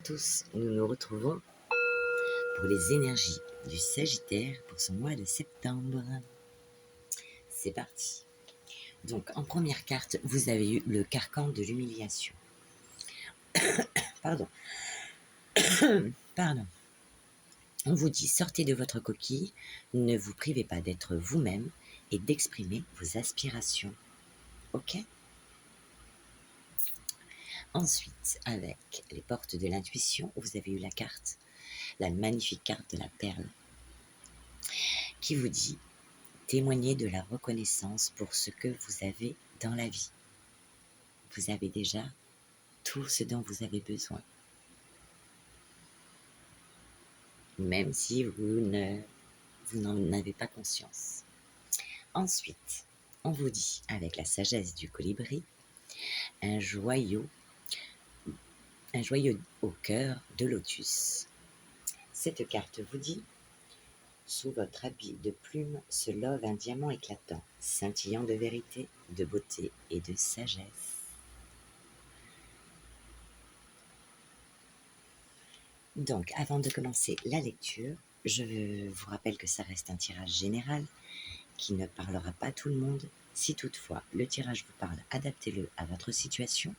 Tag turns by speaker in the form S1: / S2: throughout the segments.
S1: Tous, nous nous retrouvons pour les énergies du Sagittaire pour ce mois de septembre. C'est parti. Donc, en première carte, vous avez eu le carcan de l'humiliation. Pardon. Pardon. On vous dit, sortez de votre coquille, ne vous privez pas d'être vous-même et d'exprimer vos aspirations. Ok ? Ensuite, avec les portes de l'intuition, vous avez eu la carte, la magnifique carte de la perle, qui vous dit témoignez de la reconnaissance pour ce que vous avez dans la vie. Vous avez déjà tout ce dont vous avez besoin. Même si vous n'en avez pas conscience. Ensuite, on vous dit, avec la sagesse du colibri, un joyau au cœur de lotus. Cette carte vous dit, sous votre habit de plume se love un diamant éclatant, scintillant de vérité, de beauté et de sagesse. Donc, avant de commencer la lecture, je vous rappelle que ça reste un tirage général qui ne parlera pas à tout le monde. Si toutefois le tirage vous parle, adaptez-le à votre situation,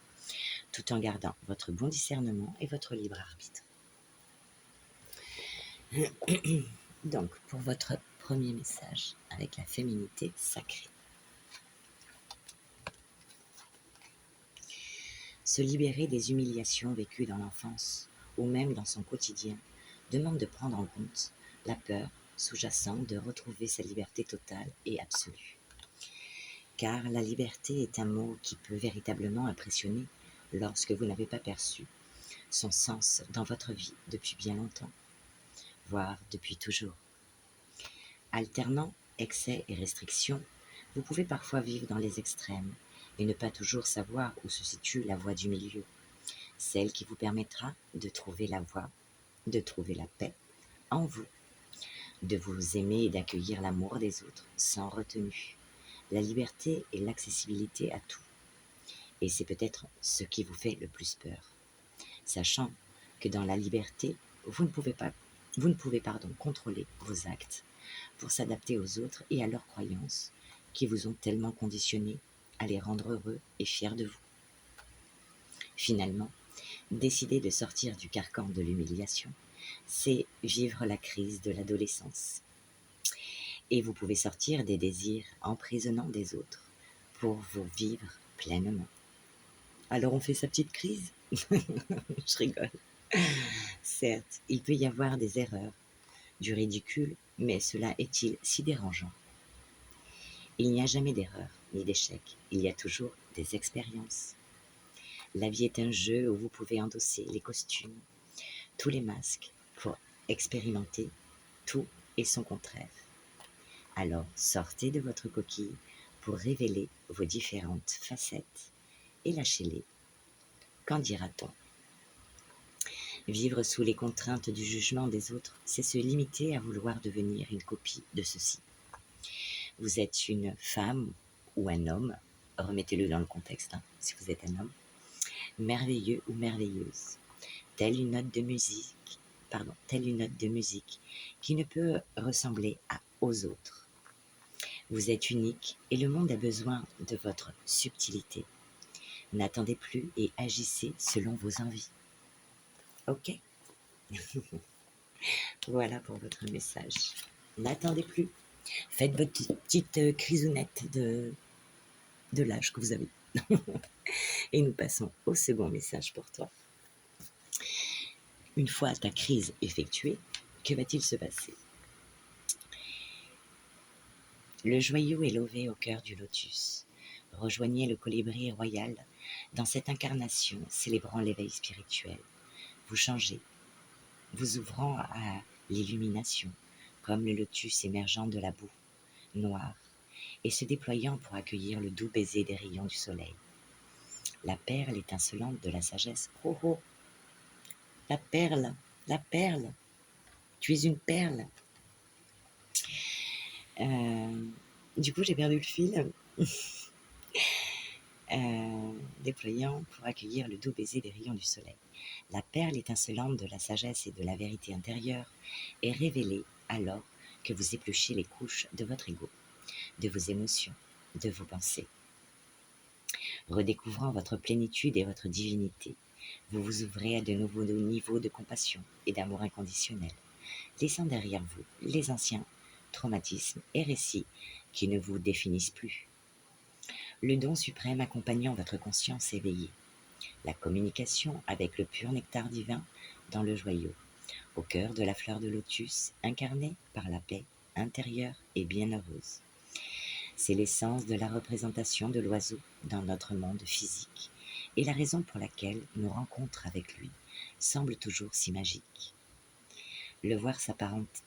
S1: tout en gardant votre bon discernement et votre libre arbitre. Donc, pour votre premier message, avec la féminité sacrée. Se libérer des humiliations vécues dans l'enfance ou même dans son quotidien demande de prendre en compte la peur sous-jacente de retrouver sa liberté totale et absolue. Car la liberté est un mot qui peut véritablement impressionner lorsque vous n'avez pas perçu son sens dans votre vie depuis bien longtemps, voire depuis toujours. Alternant excès et restrictions, vous pouvez parfois vivre dans les extrêmes et ne pas toujours savoir où se situe la voie du milieu, celle qui vous permettra de trouver la voie, de trouver la paix en vous, de vous aimer et d'accueillir l'amour des autres sans retenue, la liberté et l'accessibilité à tout. Et c'est peut-être ce qui vous fait le plus peur, sachant que dans la liberté, vous ne pouvez contrôler vos actes pour s'adapter aux autres et à leurs croyances qui vous ont tellement conditionné à les rendre heureux et fiers de vous. Finalement, décider de sortir du carcan de l'humiliation, c'est vivre la crise de l'adolescence. Et vous pouvez sortir des désirs emprisonnants des autres pour vous vivre pleinement. Alors on fait sa petite crise? Je rigole. Certes, il peut y avoir des erreurs, du ridicule, mais cela est-il si dérangeant? Il n'y a jamais d'erreur ni d'échec, il y a toujours des expériences. La vie est un jeu où vous pouvez endosser les costumes, tous les masques, pour expérimenter tout et son contraire. Alors sortez de votre coquille pour révéler vos différentes facettes et lâchez-les. Qu'en dira-t-on? Vivre sous les contraintes du jugement des autres, c'est se limiter à vouloir devenir une copie de ceux-ci. Vous êtes une femme ou un homme, remettez-le dans le contexte, si vous êtes un homme, merveilleux ou merveilleuse, telle une note de musique qui ne peut ressembler aux autres. Vous êtes unique et le monde a besoin de votre subtilité. N'attendez plus et agissez selon vos envies. Ok? Voilà pour votre message. N'attendez plus. Faites votre petite crisounette de l'âge que vous avez. Et nous passons au second message pour toi. Une fois ta crise effectuée, que va-t-il se passer? Le joyau est lové au cœur du lotus. Rejoignez le colibri royal dans cette incarnation célébrant l'éveil spirituel. Vous changez, vous ouvrant à l'illumination, comme le lotus émergeant de la boue noire et se déployant pour accueillir le doux baiser des rayons du soleil. La perle étincelante de la sagesse. Oh oh, la perle, tu es une perle. Du coup, j'ai perdu le fil. Déployant pour accueillir le doux baiser des rayons du soleil. La perle étincelante de la sagesse et de la vérité intérieure est révélée alors que vous épluchez les couches de votre ego, de vos émotions, de vos pensées. Redécouvrant votre plénitude et votre divinité, vous vous ouvrez à de nouveaux niveaux de compassion et d'amour inconditionnel, laissant derrière vous les anciens traumatismes et récits qui ne vous définissent plus. Le don suprême accompagnant votre conscience éveillée, la communication avec le pur nectar divin dans le joyau, au cœur de la fleur de lotus incarnée par la paix intérieure et bienheureuse. C'est l'essence de la représentation de l'oiseau dans notre monde physique et la raison pour laquelle nos rencontres avec lui semblent toujours si magiques. Le voir s'apparente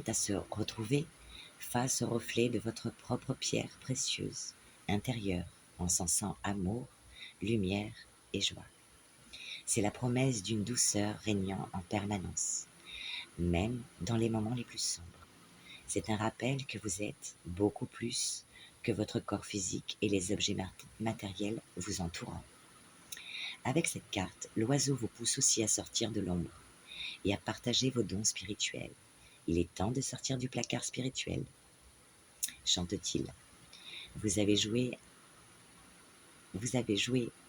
S1: à se retrouver face au reflet de votre propre pierre précieuse, intérieure, encensant amour, lumière et joie. C'est la promesse d'une douceur régnant en permanence, même dans les moments les plus sombres. C'est un rappel que vous êtes beaucoup plus que votre corps physique et les objets matériels vous entourant. Avec cette carte, l'oiseau vous pousse aussi à sortir de l'ombre et à partager vos dons spirituels. Il est temps de sortir du placard spirituel, chante-t-il. Vous avez joué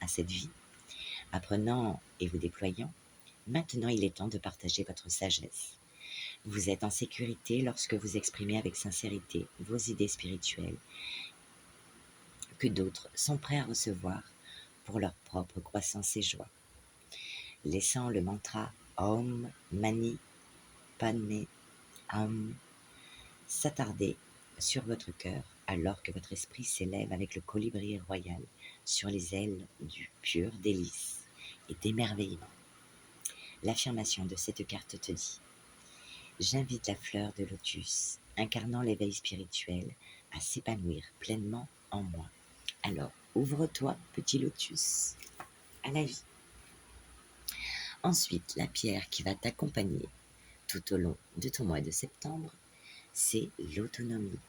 S1: à cette vie, apprenant et vous déployant. Maintenant, il est temps de partager votre sagesse. Vous êtes en sécurité lorsque vous exprimez avec sincérité vos idées spirituelles que d'autres sont prêts à recevoir pour leur propre croissance et joie. Laissant le mantra Om Mani Padme Hum s'attarder sur votre cœur alors que votre esprit s'élève avec le colibri royal sur les ailes du pur délice et d'émerveillement. L'affirmation de cette carte te dit: j'invite la fleur de lotus, incarnant l'éveil spirituel, à s'épanouir pleinement en moi. Alors, ouvre-toi, petit lotus, à la vie. Ensuite, la pierre qui va t'accompagner tout au long de ton mois de septembre, c'est l'autonomie.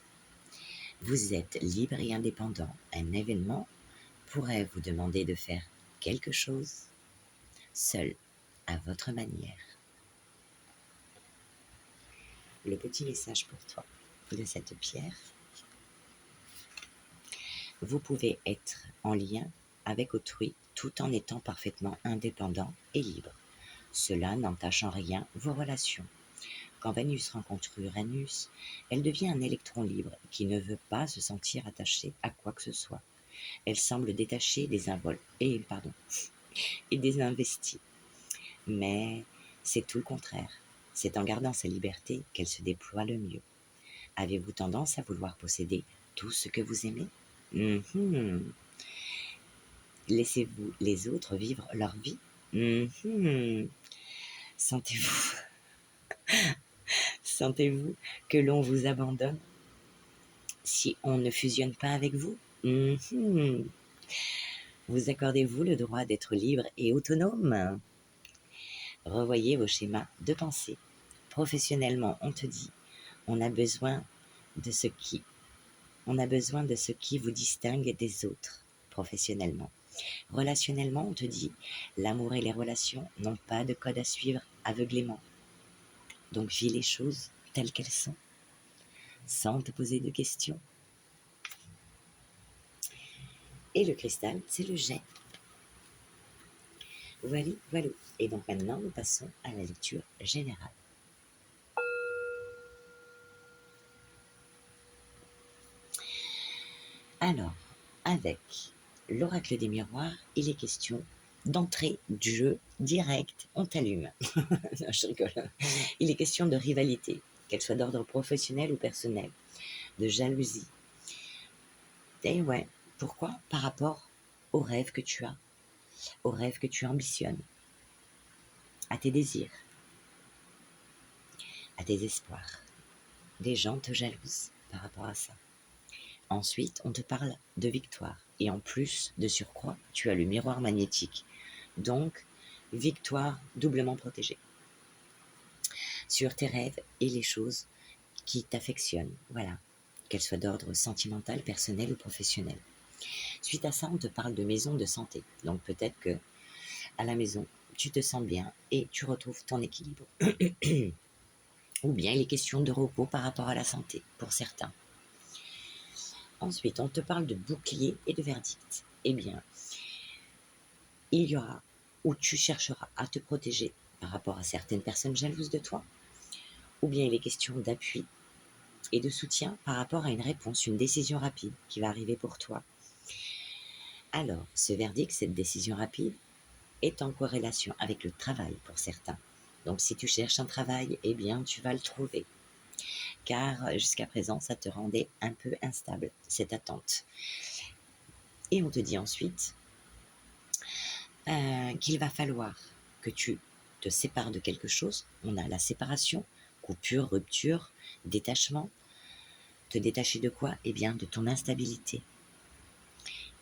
S1: Vous êtes libre et indépendant. Un événement pourrait vous demander de faire quelque chose seul, à votre manière. Le petit message pour toi de cette pierre: vous pouvez être en lien avec autrui tout en étant parfaitement indépendant et libre. Cela n'entache en rien vos relations. Quand Vénus rencontre Uranus, elle devient un électron libre qui ne veut pas se sentir attaché à quoi que ce soit. Elle semble détachée des et des investis. Mais c'est tout le contraire. C'est en gardant sa liberté qu'elle se déploie le mieux. Avez-vous tendance à vouloir posséder tout ce que vous aimez? Laissez-vous les autres vivre leur vie? Sentez-vous que l'on vous abandonne si on ne fusionne pas avec vous? Vous accordez-vous le droit d'être libre et autonome? Revoyez vos schémas de pensée. Professionnellement, on te dit, on a besoin de ce qui vous distingue des autres professionnellement. Relationnellement, on te dit, l'amour et les relations n'ont pas de code à suivre aveuglément. Donc vis les choses telles qu'elles sont, sans te poser de questions. Et le cristal, c'est le jet. Voilà. Et donc maintenant, nous passons à la lecture générale. Alors, avec l'oracle des miroirs, il est question d'entrée du jeu direct, on t'allume. Non, je rigole. Il est question de rivalité, qu'elle soit d'ordre professionnel ou personnel, de jalousie. Et ouais, pourquoi? Par rapport aux rêves que tu as, aux rêves que tu ambitionnes, à tes désirs, à tes espoirs. Des gens te jalousent par rapport à ça. Ensuite, on te parle de victoire. Et en plus, de surcroît, tu as le miroir magnétique. Donc, victoire doublement protégée. Sur tes rêves et les choses qui t'affectionnent. Voilà. Qu'elles soient d'ordre sentimental, personnel ou professionnel. Suite à ça, on te parle de maison de santé. Donc peut-être que à la maison, tu te sens bien et tu retrouves ton équilibre. Ou bien il est question de repos par rapport à la santé, pour certains. Ensuite, on te parle de bouclier et de verdict. Eh bien, il y aura, ou tu chercheras à te protéger par rapport à certaines personnes jalouses de toi, ou bien il est question d'appui et de soutien par rapport à une réponse, une décision rapide qui va arriver pour toi. Alors, ce verdict, cette décision rapide, est en corrélation avec le travail pour certains. Donc, si tu cherches un travail, eh bien, tu vas le trouver. Car jusqu'à présent, ça te rendait un peu instable, cette attente. Et on te dit ensuite qu'il va falloir que tu te sépares de quelque chose. On a la séparation, coupure, rupture, détachement. Te détacher de quoi? Eh bien, de ton instabilité.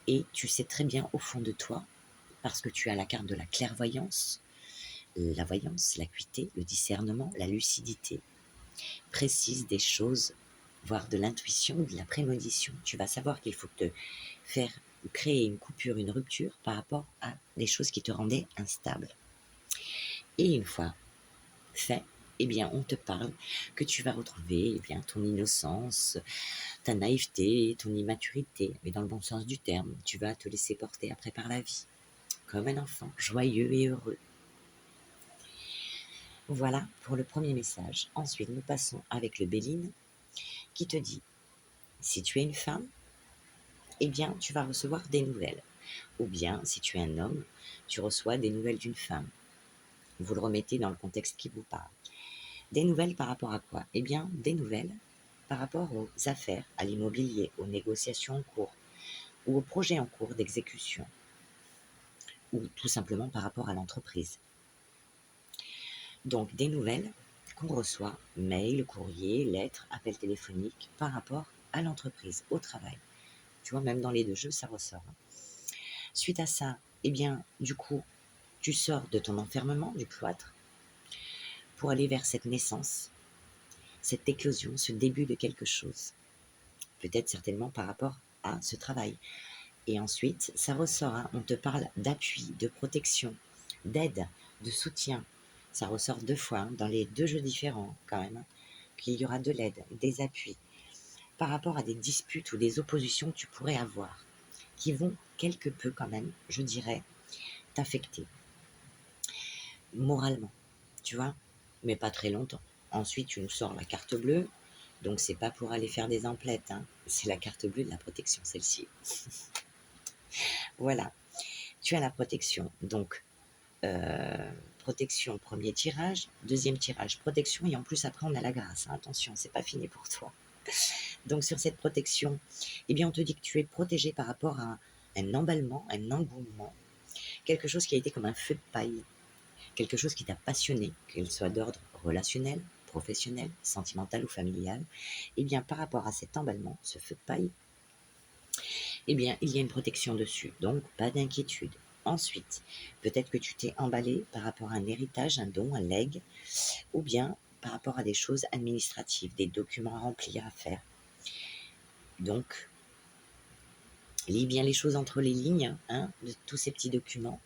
S1: Et tu sais très bien au fond de toi, parce que tu as la carte de la clairvoyance, la voyance, l'acuité, le discernement, la lucidité, précise des choses, voire de l'intuition, de la prémonition. Tu vas savoir qu'il faut te faire créer une coupure, une rupture par rapport à des choses qui te rendaient instable. Et une fois fait, eh bien, on te parle que tu vas retrouver ton innocence, ta naïveté, ton immaturité, mais dans le bon sens du terme. Tu vas te laisser porter après par la vie, comme un enfant, joyeux et heureux. Voilà pour le premier message. Ensuite, nous passons avec le Béline qui te dit, si tu es une femme, eh bien, tu vas recevoir des nouvelles. Ou bien, si tu es un homme, tu reçois des nouvelles d'une femme. Vous le remettez dans le contexte qui vous parle. Des nouvelles par rapport à quoi? Eh bien, des nouvelles par rapport aux affaires, à l'immobilier, aux négociations en cours, ou aux projets en cours d'exécution, ou tout simplement par rapport à l'entreprise. Donc, des nouvelles qu'on reçoit, mail, courrier, lettres, appels téléphoniques, par rapport à l'entreprise, au travail. Tu vois, même dans les deux jeux, ça ressort. Suite à ça, eh bien, du coup, tu sors de ton enfermement, du cloître, pour aller vers cette naissance, cette éclosion, ce début de quelque chose. Peut-être certainement par rapport à ce travail. Et ensuite, ça ressort, hein, on te parle d'appui, de protection, d'aide, de soutien. Ça ressort deux fois, hein, dans les deux jeux différents quand même, hein, qu'il y aura de l'aide, des appuis, par rapport à des disputes ou des oppositions que tu pourrais avoir, qui vont quelque peu quand même, je dirais, t'affecter moralement, tu vois, mais pas très longtemps. Ensuite, tu nous sors la carte bleue, donc c'est pas pour aller faire des emplettes, hein, c'est la carte bleue de la protection, celle-ci. Voilà, tu as la protection, donc protection, premier tirage, deuxième tirage, protection, et en plus après on a la grâce, hein, attention, c'est pas fini pour toi. Donc sur cette protection, eh bien on te dit que tu es protégé par rapport à un emballement, un engouement, quelque chose qui a été comme un feu de paille, quelque chose qui t'a passionné, qu'il soit d'ordre relationnel, professionnel, sentimental ou familial. Eh bien par rapport à cet emballement, ce feu de paille, eh bien il y a une protection dessus, donc pas d'inquiétude. Ensuite, peut-être que tu t'es emballé par rapport à un héritage, un don, un legs, ou bien par rapport à des choses administratives, des documents à remplir, à faire. Donc, lis bien les choses entre les lignes, hein, de tous ces petits documents,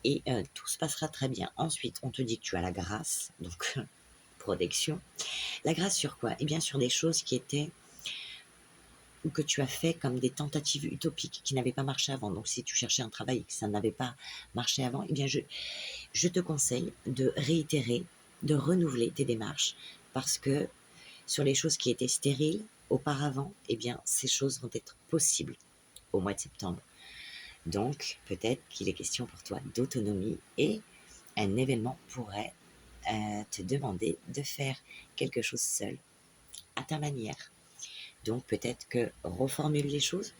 S1: et tout se passera très bien. Ensuite, on te dit que tu as la grâce, donc protection. La grâce sur quoi? Eh bien, sur des choses qui étaient ou que tu as fait comme des tentatives utopiques qui n'avaient pas marché avant. Donc, si tu cherchais un travail et que ça n'avait pas marché avant, eh bien, je te conseille de réitérer, de renouveler tes démarches, parce que sur les choses qui étaient stériles auparavant, eh bien, ces choses vont être possibles au mois de septembre. Donc, peut-être qu'il est question pour toi d'autonomie et un événement pourrait te demander de faire quelque chose seul, à ta manière. Donc, peut-être que reformule les choses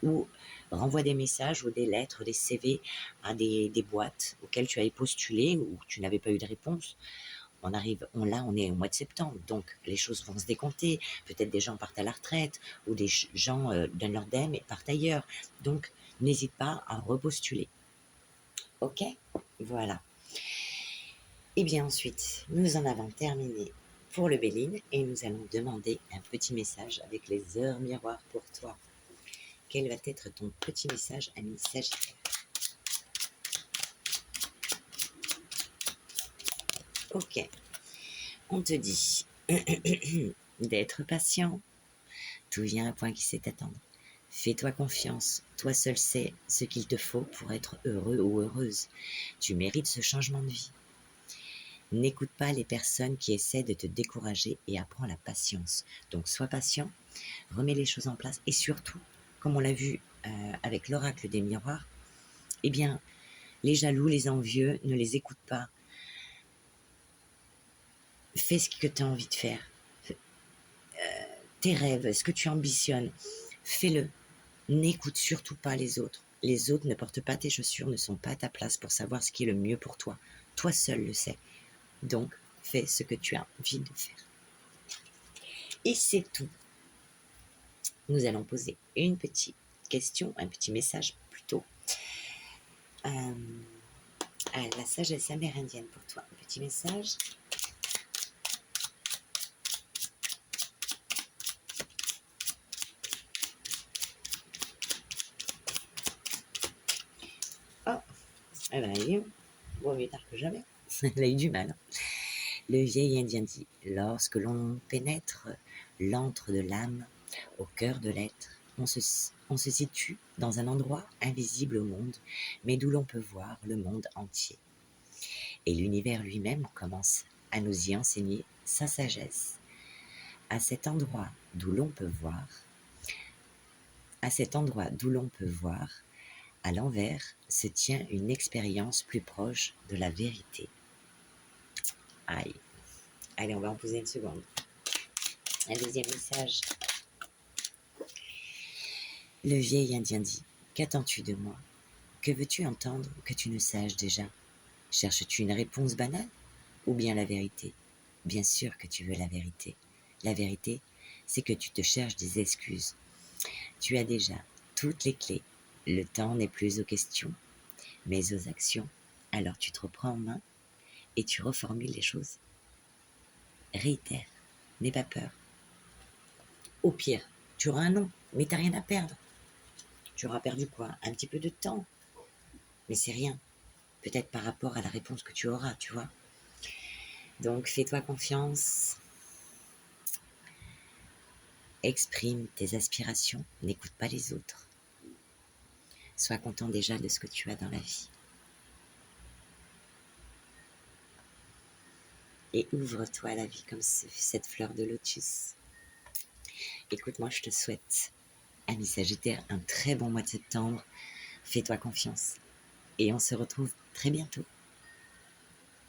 S1: ou renvoie des messages ou des lettres, des CV à des boîtes auxquelles tu avais postulé ou tu n'avais pas eu de réponse. On est au mois de septembre, donc les choses vont se décompter. Peut-être des gens partent à la retraite ou des gens donnent leur DEM et partent ailleurs. Donc, n'hésite pas à repostuler. Ok? Voilà. Et bien ensuite, nous en avons terminé pour le Béline et nous allons demander un petit message avec les heures miroirs pour toi. Quel va être ton petit message, ami Sagittaire? Ok, on te dit d'être patient. Tout vient à point qui sait attendre. Fais-toi confiance, toi seul sais ce qu'il te faut pour être heureux ou heureuse. Tu mérites ce changement de vie. N'écoute pas les personnes qui essaient de te décourager et apprends la patience. Donc sois patient, remets les choses en place et surtout, comme on l'a vu avec l'oracle des miroirs, eh bien, les jaloux, les envieux, ne les écoute pas. Fais ce que tu as envie de faire. Tes rêves, ce que tu ambitionnes, fais-le. N'écoute surtout pas les autres. Les autres ne portent pas tes chaussures, ne sont pas à ta place pour savoir ce qui est le mieux pour toi. Toi seul le sais. Donc, fais ce que tu as envie de faire. Et c'est tout. Nous allons poser une petite question, un petit message plutôt à la sagesse amérindienne pour toi. Un petit message. Oh, elle a eu, bon, mieux tard que jamais. Elle a eu du mal. Le vieil Indien dit, lorsque l'on pénètre l'antre de l'âme au cœur de l'être, on se situe dans un endroit invisible au monde, mais d'où l'on peut voir le monde entier. Et l'univers lui-même commence à nous y enseigner sa sagesse. À cet endroit d'où l'on peut voir, à l'envers se tient une expérience plus proche de la vérité. Aïe. Allez, on va en poser une seconde. Un deuxième message. Le vieil Indien dit, qu'attends-tu de moi? Que veux-tu entendre que tu ne saches déjà? Cherches-tu une réponse banale ou bien la vérité? Bien sûr que tu veux la vérité. La vérité, c'est que tu te cherches des excuses. Tu as déjà toutes les clés. Le temps n'est plus aux questions, mais aux actions. Alors tu te reprends en main et tu reformules les choses. Réitère, n'aie pas peur. Au pire, tu auras un nom, mais tu n'as rien à perdre. Tu auras perdu quoi? Un petit peu de temps. Mais c'est rien. Peut-être par rapport à la réponse que tu auras, tu vois. Donc fais-toi confiance. Exprime tes aspirations. N'écoute pas les autres. Sois content déjà de ce que tu as dans la vie. Et ouvre-toi à la vie comme cette fleur de lotus. Écoute, moi je te souhaite, ami Sagittaire, un très bon mois de septembre. Fais-toi confiance. Et on se retrouve très bientôt.